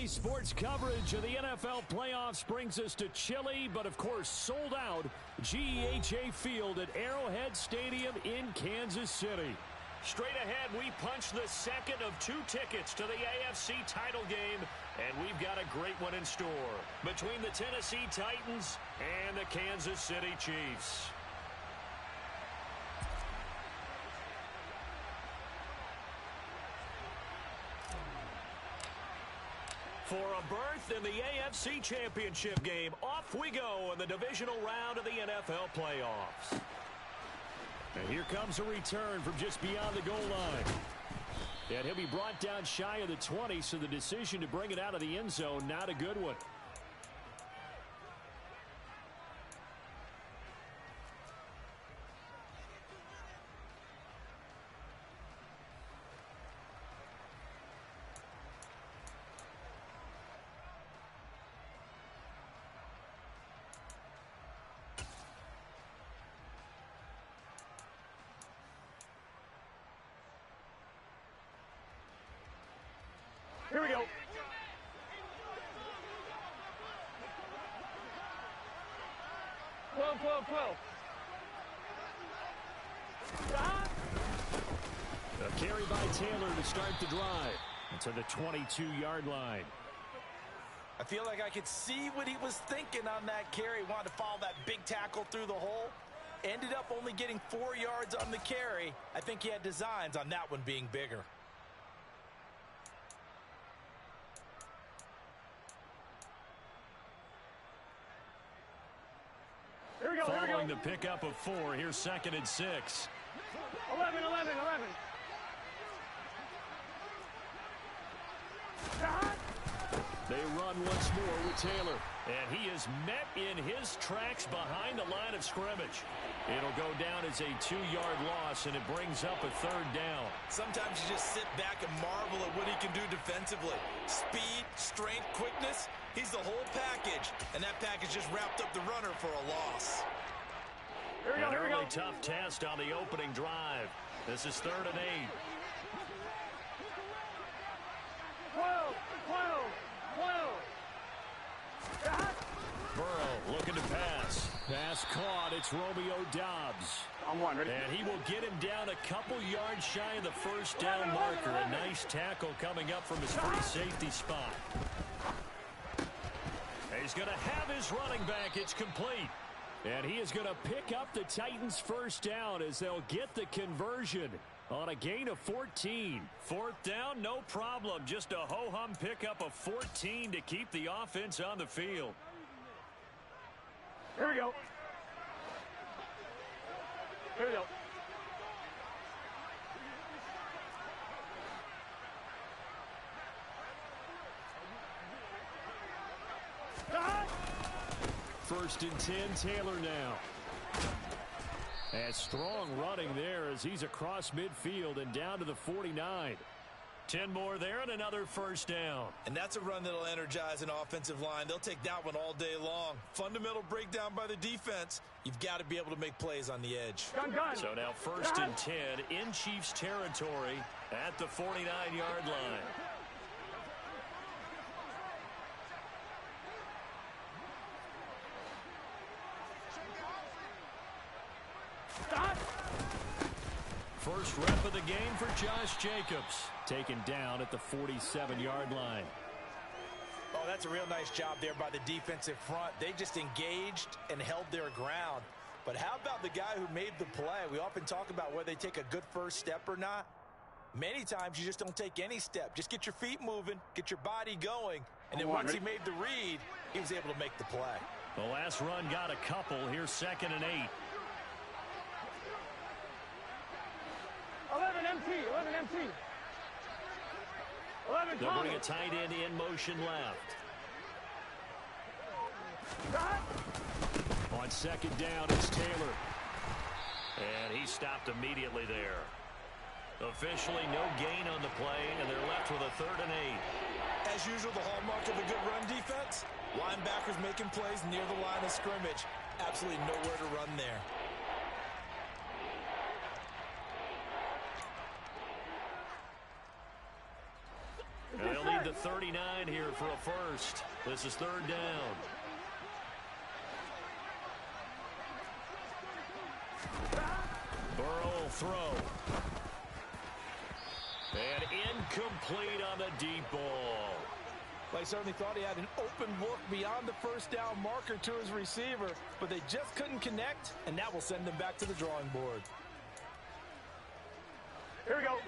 Today's sports coverage of the NFL playoffs brings us to chilly, but of course sold out, GEHA Field at Arrowhead Stadium in Kansas City. Straight ahead, we punch the second of 2 tickets to the AFC title game, and we've got a great one in store between the Tennessee Titans and the Kansas City Chiefs. For a berth in the AFC Championship game, off we go in the divisional round of the NFL playoffs. And here comes a return from just beyond the goal line. And he'll be brought down shy of the 20, so the decision to bring it out of the end zone, not a good one. Here we go. Twelve. A carry by Taylor to start the drive. To the 22-yard line. I feel like I could see what he was thinking on that carry. Wanted to follow that big tackle through the hole. Ended up only getting 4 yards on the carry. I think he had designs on that one being bigger. Following the pickup of 4, here's 2nd and 6. 11. They run once more with Taylor. And he is met in his tracks behind the line of scrimmage. It'll go down as a 2-yard loss, and it brings up a 3rd down. Sometimes you just sit back and marvel at what he can do defensively. Speed, strength, quickness. He's the whole package. And that package just wrapped up the runner for a loss. An early tough test on the opening drive. This is 3rd and 8. 12. Burrow looking to pass. Pass caught. It's Romeo Doubs. I'm one. Ready? And he will get him down a couple yards shy of the 1st down marker. A nice tackle coming up from his free safety spot. He's going to have his running back. It's complete. And he is going to pick up the Titans' 1st down as they'll get the conversion on a gain of 14. 4th down, no problem. Just a ho-hum pickup of 14 to keep the offense on the field. Here we go. First and 10, Taylor now. And strong running there as he's across midfield and down to the 49. 10 more there and another 1st down. And that's a run that'll energize an offensive line. They'll take that one all day long. Fundamental breakdown by the defense. You've got to be able to make plays on the edge. Gun. So now 1st and 10 in Chiefs territory at the 49-yard line. First rep of the game for Josh Jacobs. Taken down at the 47-yard line. Oh, that's a real nice job there by the defensive front. They just engaged and held their ground. But how about the guy who made the play? We often talk about whether they take a good first step or not. Many times you just don't take any step. Just get your feet moving, get your body going. And then once he made the read, he was able to make the play. The last run got a couple. Here's 2nd and 8. 11 empty. They'll bring a tight end in motion left. On 2nd down, it's Taylor. And he stopped immediately there. Officially no gain on the play, and they're left with a 3rd and 8. As usual, the hallmark of a good run defense, linebackers making plays near the line of scrimmage. Absolutely nowhere to run there. And they'll need the 39 here for a first. This is third down. Burrow will throw. And incomplete on the deep ball. Well, he certainly thought he had an open look beyond the first down marker to his receiver, but they just couldn't connect, and that will send them back to the drawing board. Here we go.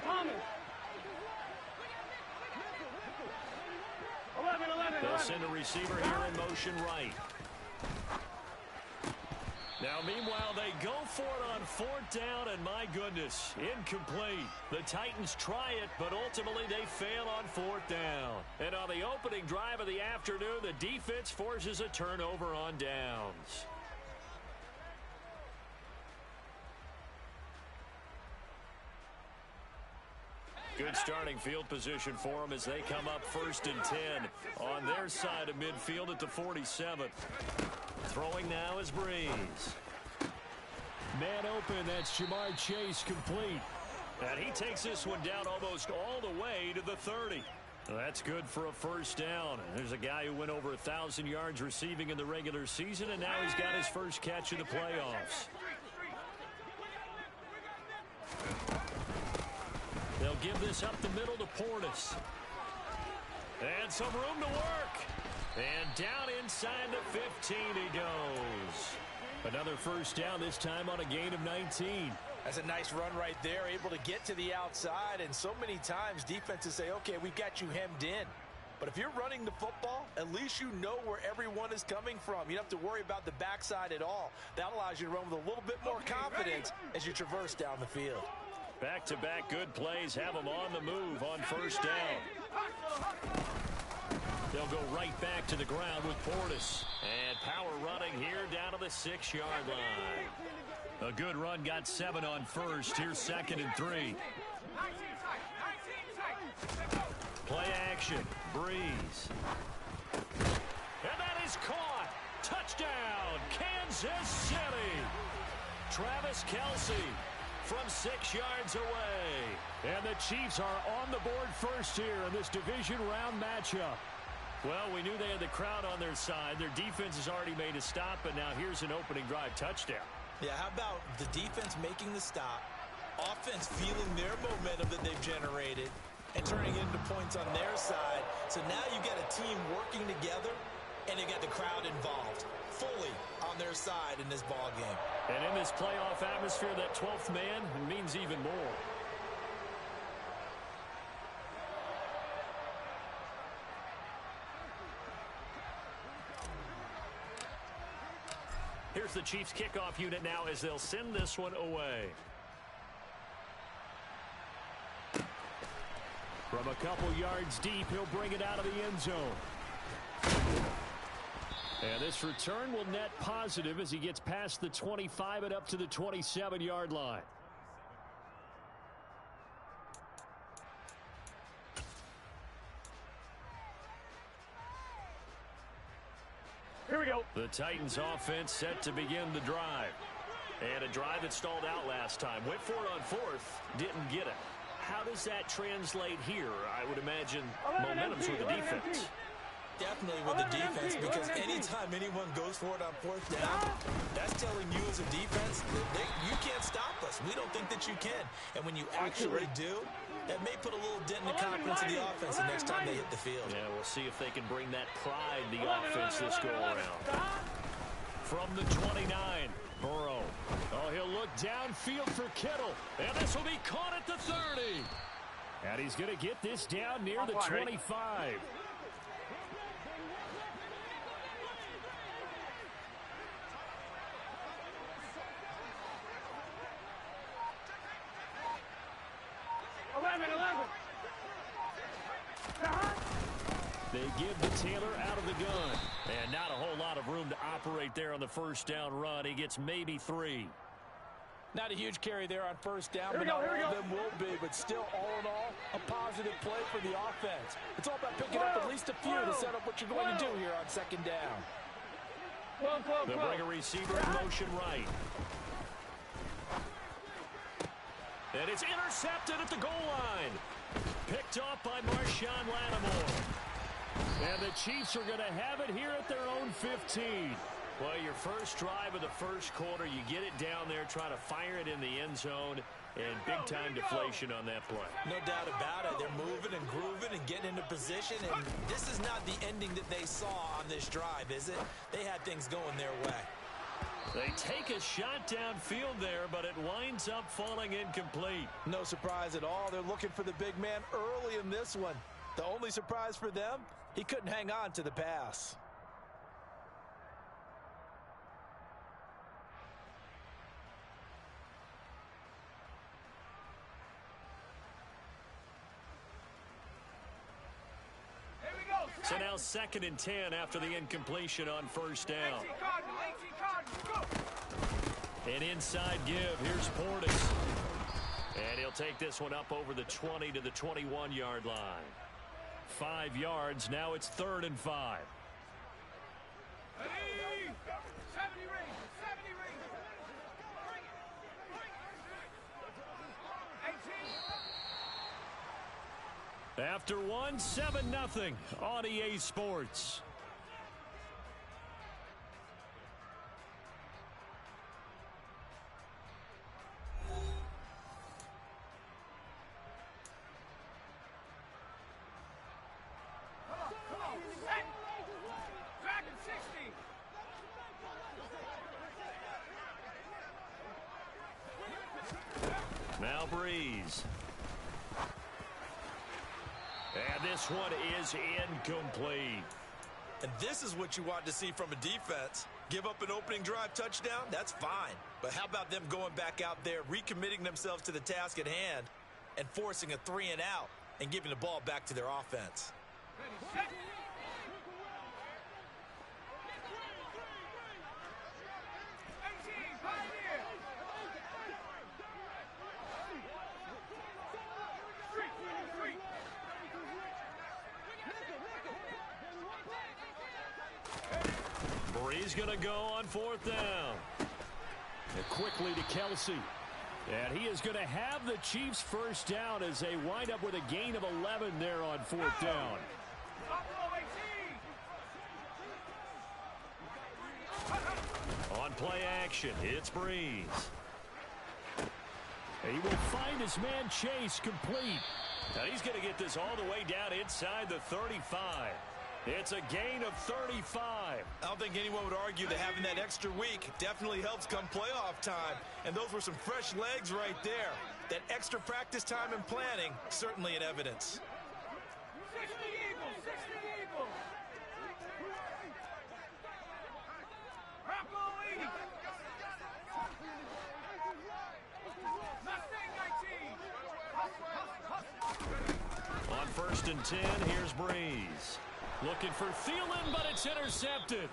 Thomas. 11. They'll send a receiver here in motion right. Now, meanwhile, they go for it on fourth down, and my goodness, incomplete. The Titans try it, but ultimately they fail on fourth down. And on the opening drive of the afternoon, the defense forces a turnover on downs. Good starting field position for them as they come up 1st and 10 on their side of midfield at the 47. Throwing now is Breeze. Man open, that's Cheif complete. And he takes this one down almost all the way to the 30. That's good for a first down. There's a guy who went over 1,000 yards receiving in the regular season, and now he's got his first catch in the playoffs. They'll give this up the middle to Portis. And some room to work. And down inside the 15 he goes. Another first down, this time on a gain of 19. That's a nice run right there, able to get to the outside. And so many times defenses say, okay, we've got you hemmed in. But if you're running the football, at least you know where everyone is coming from. You don't have to worry about the backside at all. That allows you to run with a little bit more confidence as you traverse down the field. Back-to-back good plays have them on the move on first down. They'll go right back to the ground with Portis. And power running here down to the 6-yard line. A good run, got 7 on first. Here's 2nd and 3. Play action. Breeze. And that is caught. Touchdown, Kansas City. Travis Kelce from 6 yards away. And the Chiefs are on the board first here in this division round matchup. Well, we knew they had the crowd on their side. Their defense has already made a stop, and now here's an opening drive touchdown. Yeah, how about the defense making the stop, offense feeling their momentum that they've generated, and turning it into points on their side. So now you got a team working together, and you got the crowd involved fully on their side in this ball game. And in this playoff atmosphere, that 12th man means even more. Here's the Chiefs kickoff unit now as they'll send this one away. From a couple yards deep, he'll bring it out of the end zone. And this return will net positive as he gets past the 25 and up to the 27-yard line. Here we go. The Titans offense set to begin the drive. And a drive that stalled out last time. Went for it on fourth, didn't get it. How does that translate here? I would imagine momentum's with the defense. Definitely with the defense, because anytime anyone goes for it on fourth down, that's telling you as a defense that you can't stop us. We don't think that you can. And when you actually do, that may put a little dent in the confidence of the offense the next time they hit the field. Yeah, we'll see if they can bring that pride in the offense this go-around. From the 29, Burrow. Oh, he'll look downfield for Kittle. And this will be caught at the 30. And he's going to get this down near the 25. They give the Taylor out of the gun. And not a whole lot of room to operate there on the first down run. He gets maybe 3. Not a huge carry there on first down, but not all of them will be. But still, all in all, a positive play for the offense. It's all about picking up at least a few to set up what you're going to do here on second down. They'll bring a receiver in motion right. And it's intercepted at the goal line. Picked off by Marshawn Lattimore. And the Chiefs are going to have it here at their own 15. Well, your first drive of the first quarter, you get it down there, try to fire it in the end zone, and big-time deflation on that play. No doubt about it. They're moving and grooving and getting into position, and this is not the ending that they saw on this drive, is it? They had things going their way. They take a shot downfield there, but it winds up falling incomplete. No surprise at all. They're looking for the big man early in this one. The only surprise for them, he couldn't hang on to the pass. So now 2nd and 10 after the incompletion on first down. An inside give. Here's Portis. And he'll take this one up over the 20 to the 21-yard line. 5 yards. Now it's 3rd and 5. After one, 7-0 on EA Sports. Now Breeze. And this one is incomplete. And this is what you want to see from a defense. Give up an opening drive touchdown, that's fine. But how about them going back out there, recommitting themselves to the task at hand, and forcing a 3-and-out and giving the ball back to their offense? He's going to go on 4th down. And quickly to Kelsey. And he is going to have the Chiefs first down as they wind up with a gain of 11 there on 4th down. On play action, it's Breeze. And he will find his man Cheif complete. Now he's going to get this all the way down inside the 35. It's a gain of 35. I don't think anyone would argue that having that extra week definitely helps come playoff time. And those were some fresh legs right there. That extra practice time and planning, certainly in evidence. 60 Eagles, 60 Eagles. On 1st and 10, here's Breeze. Looking for Thielen, but it's intercepted.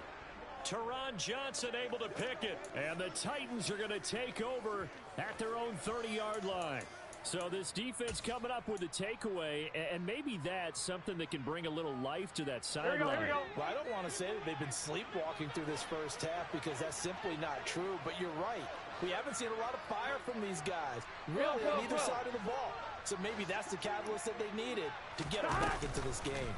Teron Johnson able to pick it. And the Titans are going to take over at their own 30-yard line. So this defense coming up with a takeaway, and maybe that's something that can bring a little life to that sideline. Well, I don't want to say that they've been sleepwalking through this first half because that's simply not true, but you're right. We haven't seen a lot of fire from these guys, really, on either side of the ball. So maybe that's the catalyst that they needed to get them back into this game.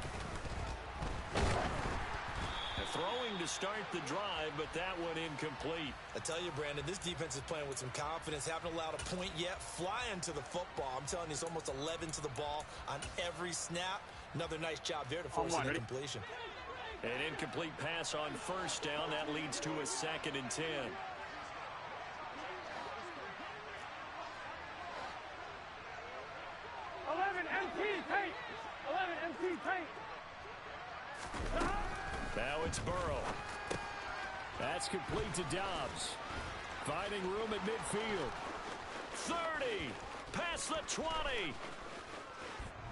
Throwing to start the drive, but that one incomplete. I tell you, Brandon, this defense is playing with some confidence. Haven't allowed a point yet. Flying to the football. I'm telling you, it's almost 11 to the ball on every snap. Another nice job there to force an incompletion. An incomplete pass on 1st down. That leads to a 2nd and 10. Now it's Burrow. That's complete to Dobbs. Finding room at midfield. 30. Past the 20.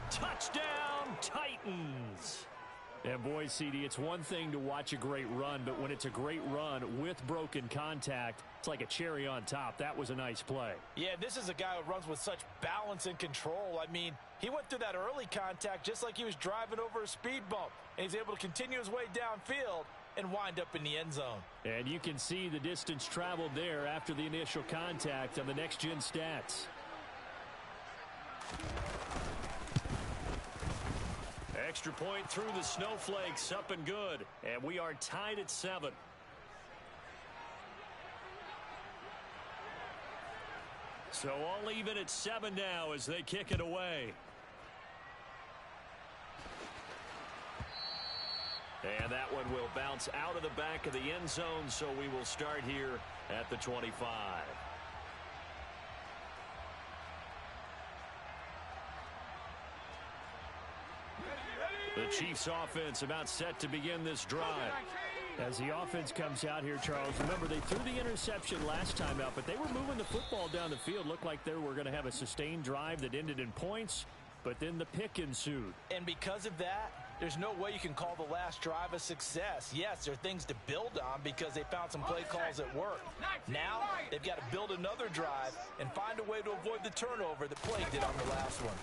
Touchdown, Titans. And boy, CD, it's one thing to watch a great run, but when it's a great run with broken contact, it's like a cherry on top. That was a nice play. Yeah, this is a guy who runs with such balance and control. I mean, he went through that early contact just like he was driving over a speed bump. And he's able to continue his way downfield and wind up in the end zone. And you can see the distance traveled there after the initial contact on the next-gen stats. Extra point through the snowflakes, up and good. And we are tied at 7. So all even at 7 now as they kick it away. And that one will bounce out of the back of the end zone, so we will start here at the 25. The Chiefs offense about set to begin this drive. As the offense comes out here, Charles, remember they threw the interception last time out, but they were moving the football down the field. Looked like they were going to have a sustained drive that ended in points, but then the pick ensued. And because of that, there's no way you can call the last drive a success. Yes, there are things to build on because they found some play calls that work. Now, they've got to build another drive and find a way to avoid the turnover that plagued it on the last one.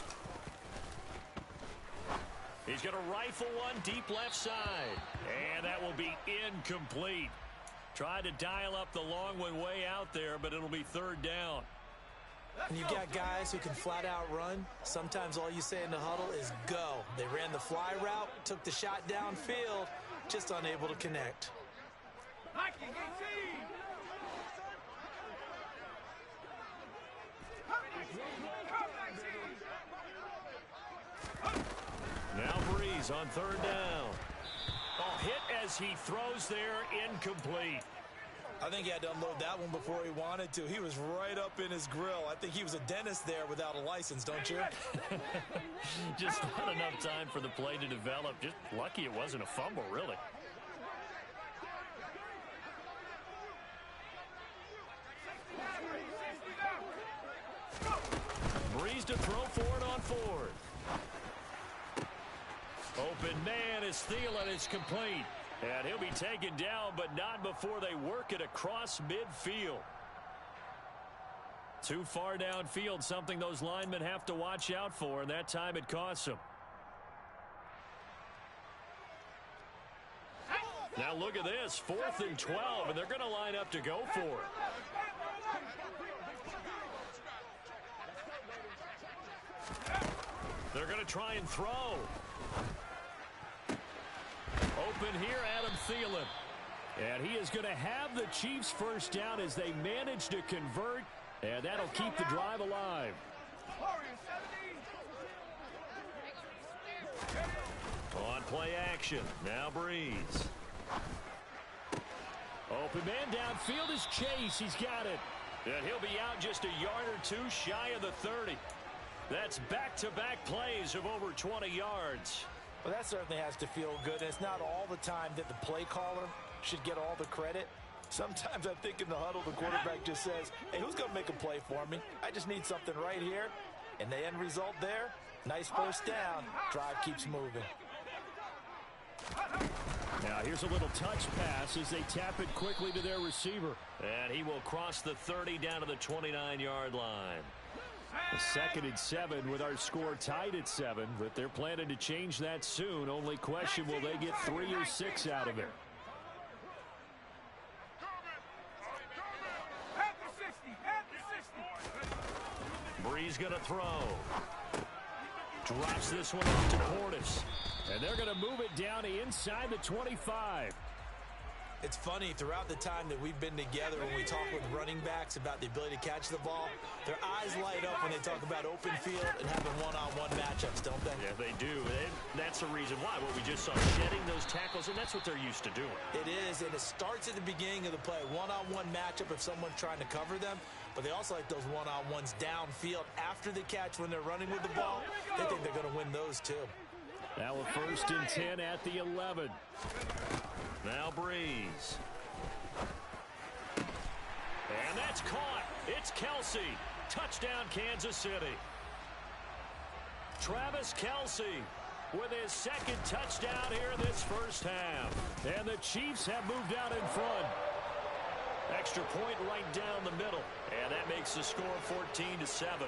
He's going to rifle one deep left side. And that will be incomplete. Tried to dial up the long one way out there, but it'll be third down. And you've got guys who can flat out run. Sometimes all you say in the huddle is go. They ran the fly route, took the shot downfield, just unable to connect. Now Breeze on third down. Oh, hit as he throws there, incomplete. I think he had to unload that one before he wanted to. He was right up in his grill. I think he was a dentist there without a license, don't you? Just not enough time for the play to develop. Just lucky it wasn't a fumble, really. Breeze to throw for it on fourth. Open man is Thielen. It's complete. And he'll be taken down, but not before they work it across midfield. Too far downfield, something those linemen have to watch out for, and that time it costs them. Now look at this, 4th and 12, and they're going to line up to go for it. They're going to try and throw. Open here, Adam Thielen. And he is going to have the Chiefs first down as they manage to convert, and that'll keep the drive alive. On play action, now Breeze. Open man downfield is Cheif. He's got it. And he'll be out just a yard or two shy of the 30. That's back-to-back plays of over 20 yards. Well, that certainly has to feel good. And it's not all the time that the play caller should get all the credit. Sometimes I think in the huddle, the quarterback just says, hey, who's going to make a play for me? I just need something right here. And the end result there, nice first down. Drive keeps moving. Now here's a little touch pass as they tap it quickly to their receiver. And he will cross the 30 down to the 29-yard line. A 2nd and 7 with our score tied at 7, but they're planning to change that soon. Only question, will they get 3 or 6 out of it? Breeze going to throw. Drops this one off to Portis. And they're going to move it down to inside the 25. It's funny, throughout the time that we've been together, when we talk with running backs about the ability to catch the ball, their eyes light up when they talk about open field and having one-on-one matchups, don't they? Yeah, they do. And that's the reason why. What we just saw, shedding those tackles, and that's what they're used to doing. It is, and it starts at the beginning of the play. One-on-one matchup if someone's trying to cover them, but they also like those one-on-ones downfield after the catch when they're running with the ball. They think they're going to win those, too. Now a 1st and 10 at the 11. Now Breeze. And that's caught. It's Kelsey. Touchdown, Kansas City. Travis Kelsey with his 2nd touchdown here in this first half. And the Chiefs have moved out in front. Extra point right down the middle. And that makes the score 14-7.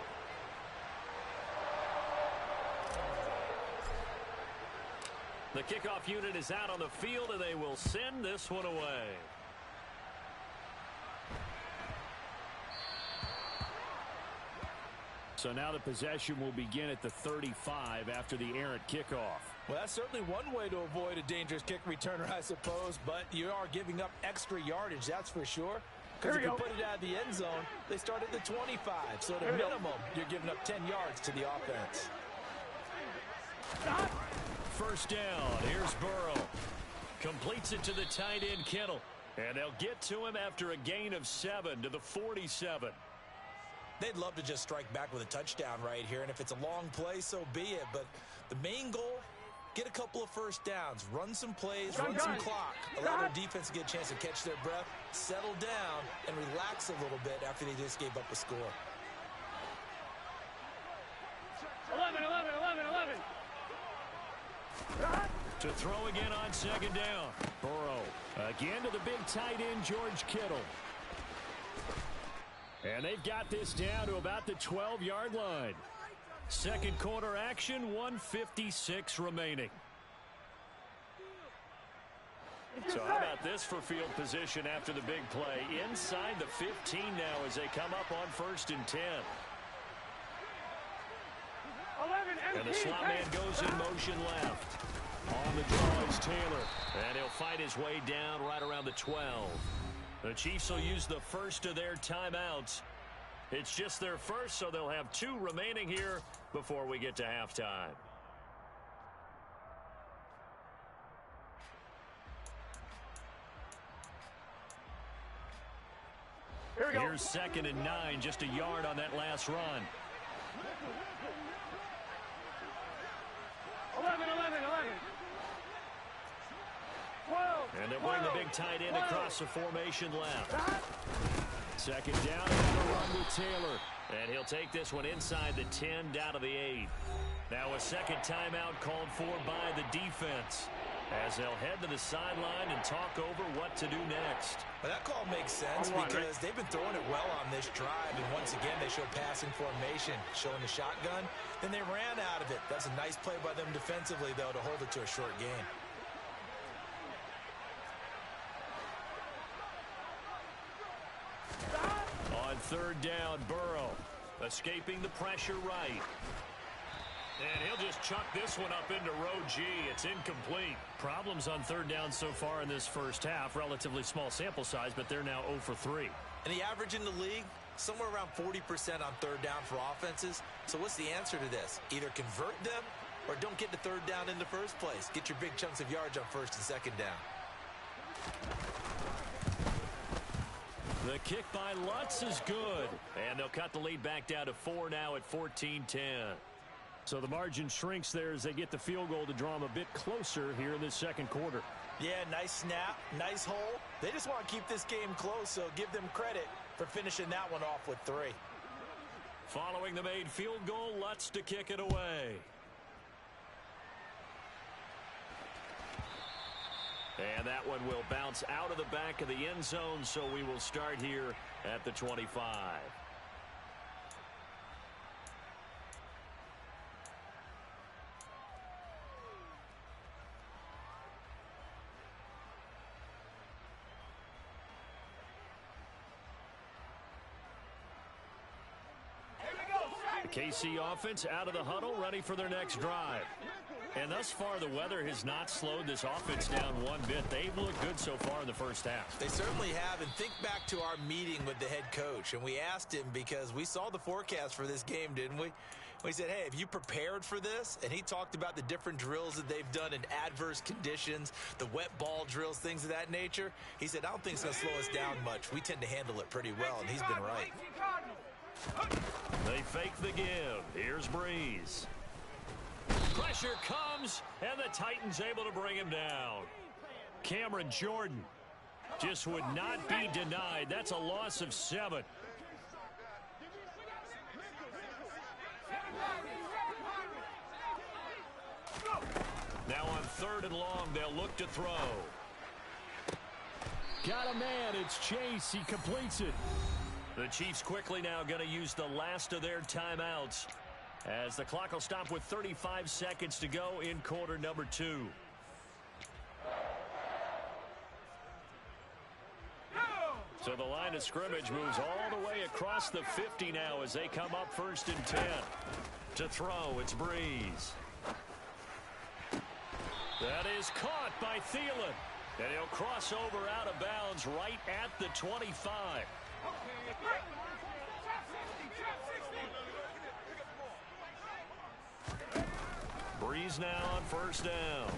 The kickoff unit is out on the field, and they will send this one away. So now the possession will begin at the 35 after the errant kickoff. Well, that's certainly one way to avoid a dangerous kick returner, I suppose, but you are giving up extra yardage, that's for sure. Because if you put it out of the end zone, they start at the 25. So at a minimum, you're giving up 10 yards to the offense. First down. Here's Burrow. Completes it to the tight end, Kittle. And they'll get to him after a gain of 7 to the 47. They'd love to just strike back with a touchdown right here. And if it's a long play, so be it. But the main goal, get a couple of first downs, run some plays, run some clock, allow their defense to get a chance to catch their breath, settle down, and relax a little bit after they just gave up a score. 11. To throw again on second down. Burrow again to the big tight end, George Kittle. And they've got this down to about the 12-yard line. Second quarter action, 1:56 remaining. So how about this for field position after the big play? Inside the 15 now as they come up on 1st and 10. And the slot man goes in motion left. On the draw is Taylor. And he'll fight his way down right around the 12. The Chiefs will use the first of their timeouts. It's just their first, so they'll have 2 remaining here before we get to halftime. Here's 2nd and 9, just a yard on that last run. 11. 12. And they'll bring the big tight end across the formation left. Second down, another run with Taylor. And he'll take this one inside the 10 down to the 8. Now a second timeout called for by the defense as they'll head to the sideline and talk over what to do next. Well, that call makes sense because they've been throwing it well on this drive. And once again, they show passing formation, showing the shotgun. Then they ran out of it. That's a nice play by them defensively, though, to hold it to a short gain. On third down, Burrow escaping the pressure right. And he'll just chuck this one up into row G. It's incomplete. Problems on third down so far in this first half. Relatively small sample size, but they're now 0 for 3. And the average in the league, somewhere around 40% on third down for offenses. So what's the answer to this? Either convert them or don't get the third down in the first place. Get your big chunks of yards on first and second down. The kick by Lutz is good. And they'll cut the lead back down to 4 now at 14-10. So the margin shrinks there as they get the field goal to draw them a bit closer here in this second quarter. Yeah, nice snap, nice hole. They just want to keep this game close, so give them credit for finishing that one off with 3. Following the made field goal, Lutz to kick it away. And that one will bounce out of the back of the end zone, so we will start here at the 25. The KC offense out of the huddle, ready for their next drive. And thus far, the weather has not slowed this offense down one bit. They've looked good so far in the first half. They certainly have. And think back to our meeting with the head coach. And we asked him because we saw the forecast for this game, didn't we? We said, hey, have you prepared for this? And he talked about the different drills that they've done in adverse conditions, the wet ball drills, things of that nature. He said, I don't think it's going to slow us down much. We tend to handle it pretty well, and he's been right. They fake the give. Here's Breeze. Pressure comes, and the Titans able to bring him down. Cameron Jordan just would not be denied. That's a loss of 7. Now on 3rd and long, they'll look to throw. Got a man. It's Chase. He completes it. The Chiefs quickly now going to use the last of their timeouts as the clock will stop with 35 seconds to go in quarter number 2. So the line of scrimmage moves all the way across the 50 now as they come up 1st and 10. To throw, it's Breeze. That is caught by Thielen. And he'll cross over out of bounds right at the 25. Breeze now on 1st down.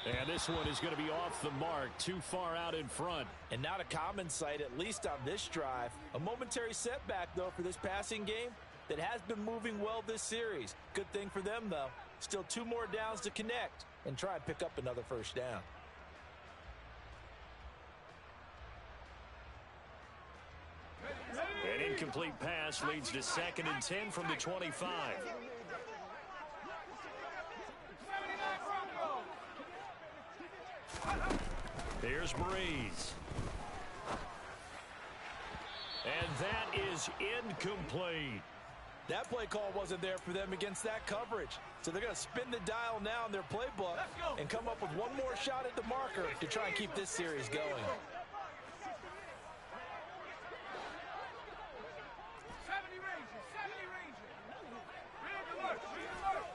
And this one is going to be off the mark, too far out in front. And not a common sight, at least on this drive. A momentary setback, though, for this passing game that has been moving well this series. Good thing for them, though. Still 2 more downs to connect and try and pick up another 1st down. An incomplete pass leads to 2nd and 10 from the 25. Here's Breeze. And that is incomplete. That play call wasn't there for them against that coverage. So they're going to spin the dial now in their playbook and come up with one more shot at the marker to try and keep this series going. 70 Rangers, 70 Rangers. Read the work, read the work.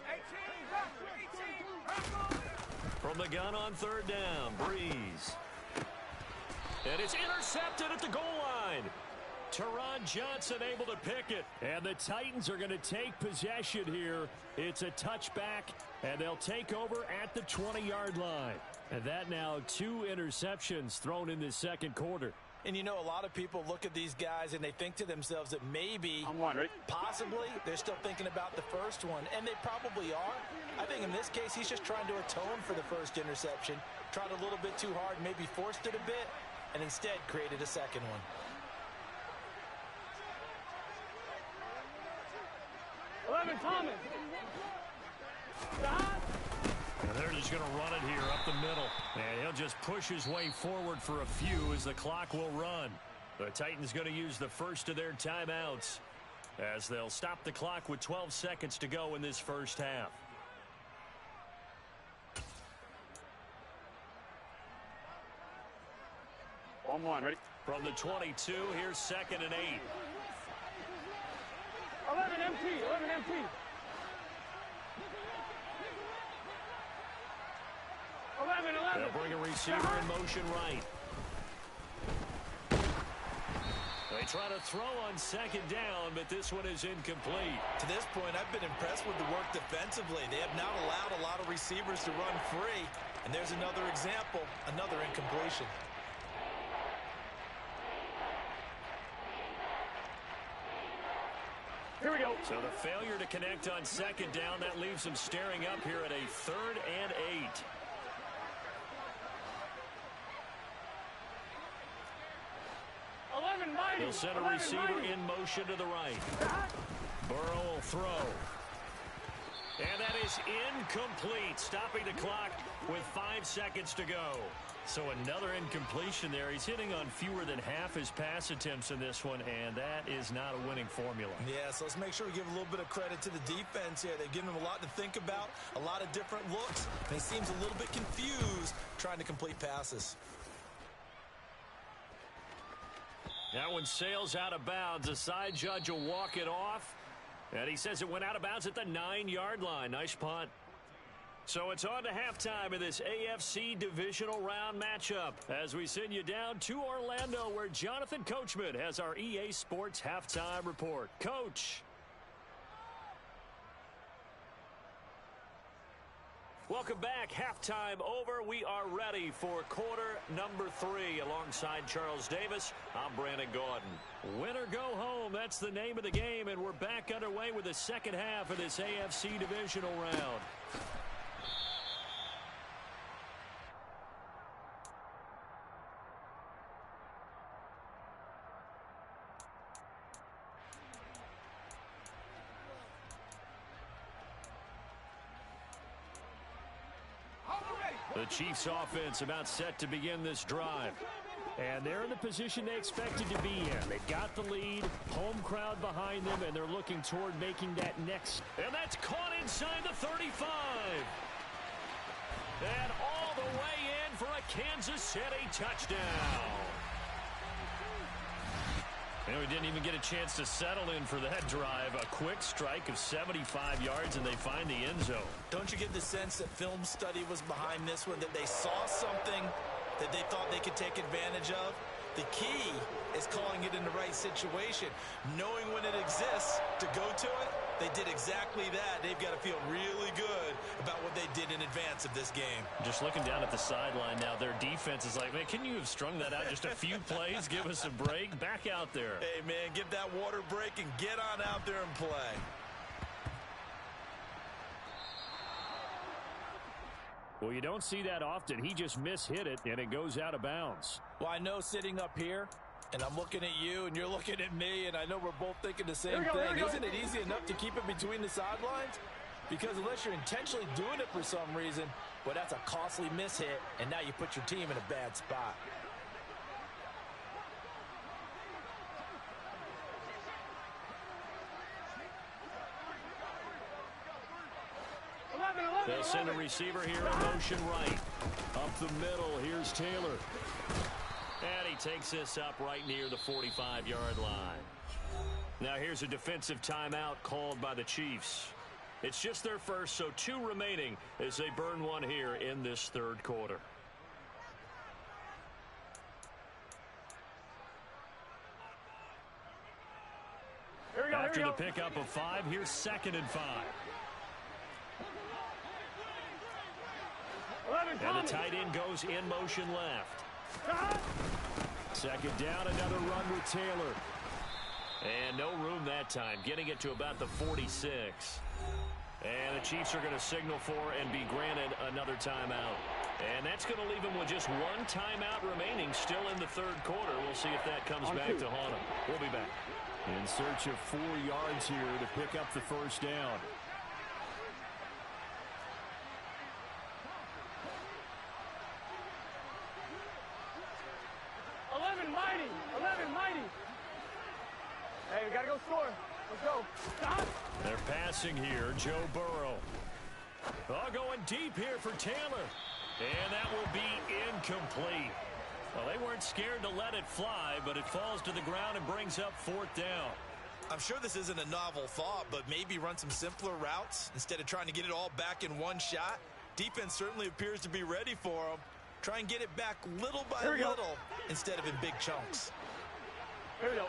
18, From the gun on 3rd down, Breeze. And it's intercepted at the goal line. Teron Johnson able to pick it. And the Titans are going to take possession here. It's a touchback, and they'll take over at the 20-yard line. And that now 2 interceptions thrown in the 2nd quarter. And you know, a lot of people look at these guys and they think to themselves that maybe, possibly, they're still thinking about the first one. And they probably are. I think in this case, he's just trying to atone for the 1st interception. Tried a little bit too hard, maybe forced it a bit, and instead created a 2nd one. Thomas. And they're just going to run it here up the middle. And he'll just push his way forward for a few as the clock will run. The Titans going to use the first of their timeouts as they'll stop the clock with 12 seconds to go in this 1st half. On, ready? From the 22, here's 2nd and 8. 11 MT, 11 MT. 11. They'll bring a receiver in motion right. They try to throw on 2nd down, but this one is incomplete. To this point, I've been impressed with the work defensively. They have not allowed a lot of receivers to run free. And there's another example, another incompletion. Here we go. So the failure to connect on 2nd down, that leaves them staring up here at a 3rd and 8. He'll send a receiver in motion to the right. Burrow will throw. And that is incomplete, stopping the clock with 5 seconds to go. So another incompletion there. He's hitting on fewer than half his pass attempts in this one, and that is not a winning formula. Yeah, so let's make sure we give a little bit of credit to the defense here. They've given him a lot to think about, a lot of different looks, and he seems a little bit confused trying to complete passes. That one sails out of bounds. The side judge will walk it off, and he says it went out of bounds at the 9-yard line. Nice punt. So it's on to halftime of this AFC Divisional Round matchup as we send you down to Orlando where Jonathan Coachman has our EA Sports Halftime Report. Coach. Welcome back. Halftime over. We are ready for quarter number 3 alongside Charles Davis. I'm Brandon Gaudin. Win or go home. That's the name of the game, and we're back underway with the second half of this AFC Divisional Round. The Chiefs offense about set to begin this drive. And they're in the position they expected to be in. They've got the lead, home crowd behind them, and they're looking toward making that next. And that's caught inside the 35. And all the way in for a Kansas City touchdown. And we didn't even get a chance to settle in for that drive. A quick strike of 75 yards, and they find the end zone. Don't you get the sense that film study was behind this one, that they saw something that they thought they could take advantage of? The key is calling it in the right situation, knowing when it exists to go to it. They did exactly that. They've got to feel really good about what they did in advance of this game. Just looking down at the sideline now, their defense is like, man, can you have strung that out just a few plays? Give us a break. Back out there. Hey, man, give that water break and get on out there and play. Well, you don't see that often. He just mishit it, and it goes out of bounds. Well, I know sitting up here, and I'm looking at you, and you're looking at me, and I know we're both thinking the same thing. Isn't it easy enough to keep it between the sidelines? Because unless you're intentionally doing it for some reason, well, that's a costly mishit, and now you put your team in a bad spot. They'll send a receiver here in motion right. Up the middle, here's Taylor. And he takes this up right near the 45-yard line. Now here's a defensive timeout called by the Chiefs. It's just their first, so 2 remaining as they burn one here in this third quarter. After the pickup of 5, here's 2nd and 5. And the tight end goes in motion left. 2nd down, another run with Taylor. And no room that time, getting it to about the 46. And the Chiefs are going to signal for and be granted another timeout. And that's going to leave them with just 1 timeout remaining still in the third quarter. We'll see if that comes back to haunt them. We'll be back. In search of 4 yards here to pick up the first down. Hey, we got to go score. Let's go. Stop. They're passing here. Joe Burrow. Oh, going deep here for Taylor. And that will be incomplete. Well, they weren't scared to let it fly, but it falls to the ground and brings up 4th down. I'm sure this isn't a novel thought, but maybe run some simpler routes instead of trying to get it all back in one shot. Defense certainly appears to be ready for them. Try and get it back little by little instead of in big chunks. Here we go.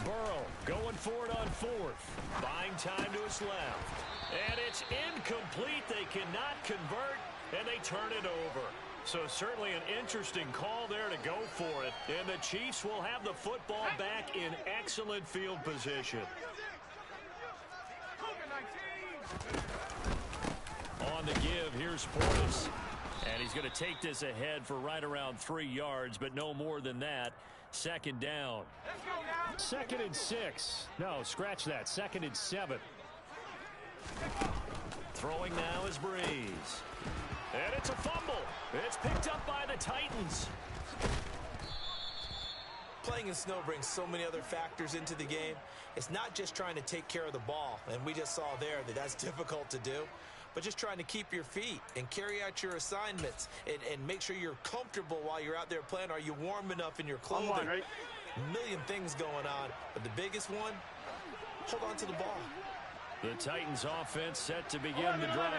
Burrow going for it on 4th. Buying time to his left. And it's incomplete. They cannot convert, and they turn it over. So certainly an interesting call there to go for it. And the Chiefs will have the football back in excellent field position. On the give, here's Portis. And he's going to take this ahead for right around 3 yards, but no more than that. 2nd down. 2nd and 6. No, scratch that. 2nd and 7. Throwing now is Breeze. And it's a fumble. It's picked up by the Titans. Playing in snow brings so many other factors into the game. It's not just trying to take care of the ball, and we just saw there that that's difficult to do, but just trying to keep your feet and carry out your assignments and make sure you're comfortable while you're out there playing. Are you warm enough in your clothing? Right? A million things going on, but the biggest one, hold on to the ball. The Titans offense set to begin the drive.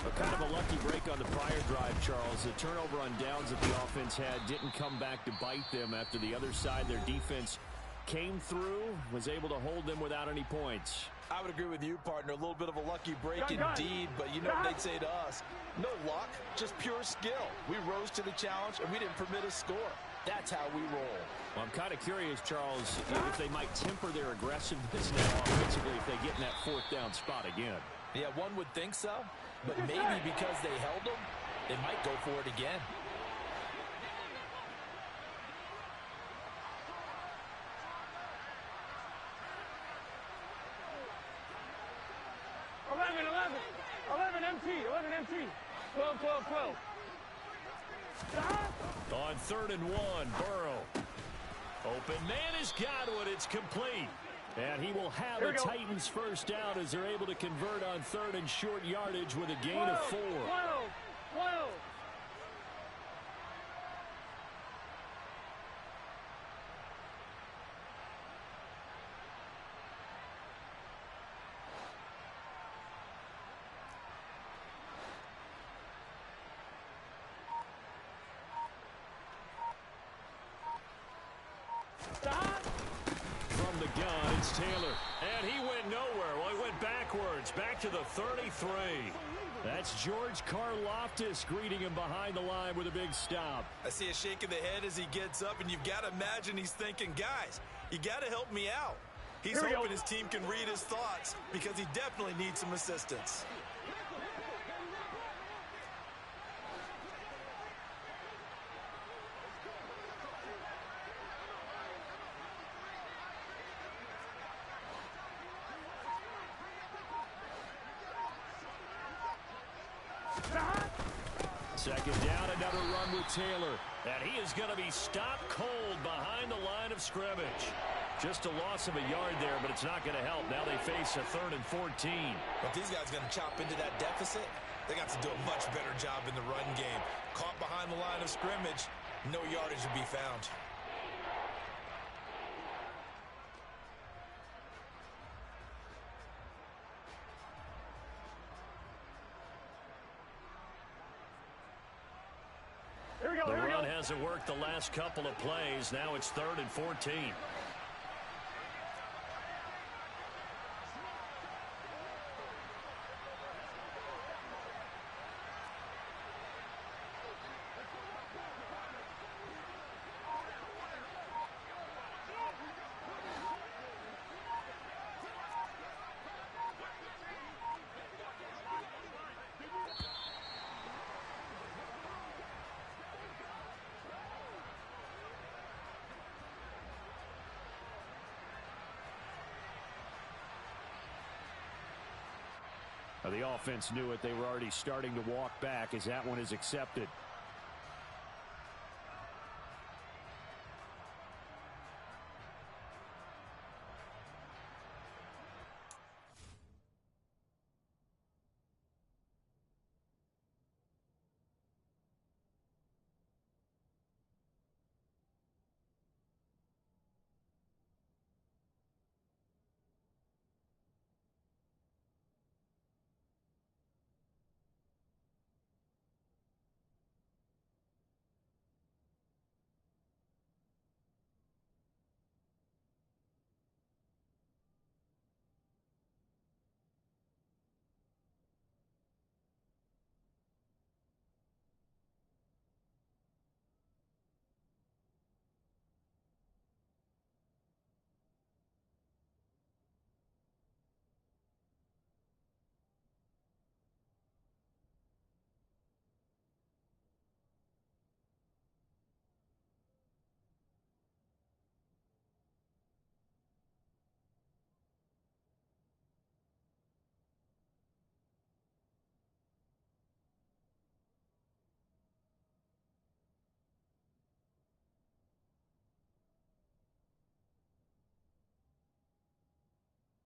A kind of a lucky break on the prior drive, Charles. The turnover on downs that the offense had didn't come back to bite them after the other side. Their defense came through, was able to hold them without any points. I would agree with you, partner. A little bit of a lucky break indeed, but you know what they'd say to us. No luck, just pure skill. We rose to the challenge, and we didn't permit a score. That's how we roll. Well, I'm kind of curious, Charles, if they might temper their aggressiveness now offensively if they get in that 4th down spot again. Yeah, one would think so, but maybe because they held them, they might go for it again. MT. 12, 12, 12. On 3rd and 1, Burrow. Open man has got it. It's complete. And he will have the Titans first down as they're able to convert on 3rd and short yardage with a gain of 4. From the gun, it's Taylor. And he went nowhere. Well, he went backwards, back to the 33. That's George Karlaftis greeting him behind the line with a big stop. I see a shake of the head as he gets up, and you've got to imagine he's thinking, guys, you got to help me out. He's hoping his team can read his thoughts because he definitely needs some assistance. Second down, another run with Taylor. And he is going to be stopped cold behind the line of scrimmage. Just a loss of a yard there, but it's not going to help. Now they face a 3rd and 14. But these guys going to chop into that deficit? They got to do a much better job in the run game. Caught behind the line of scrimmage, no yardage to be found. The run hasn't worked the last couple of plays. Now it's 3rd and 14. The offense knew it. They were already starting to walk back as that one is accepted.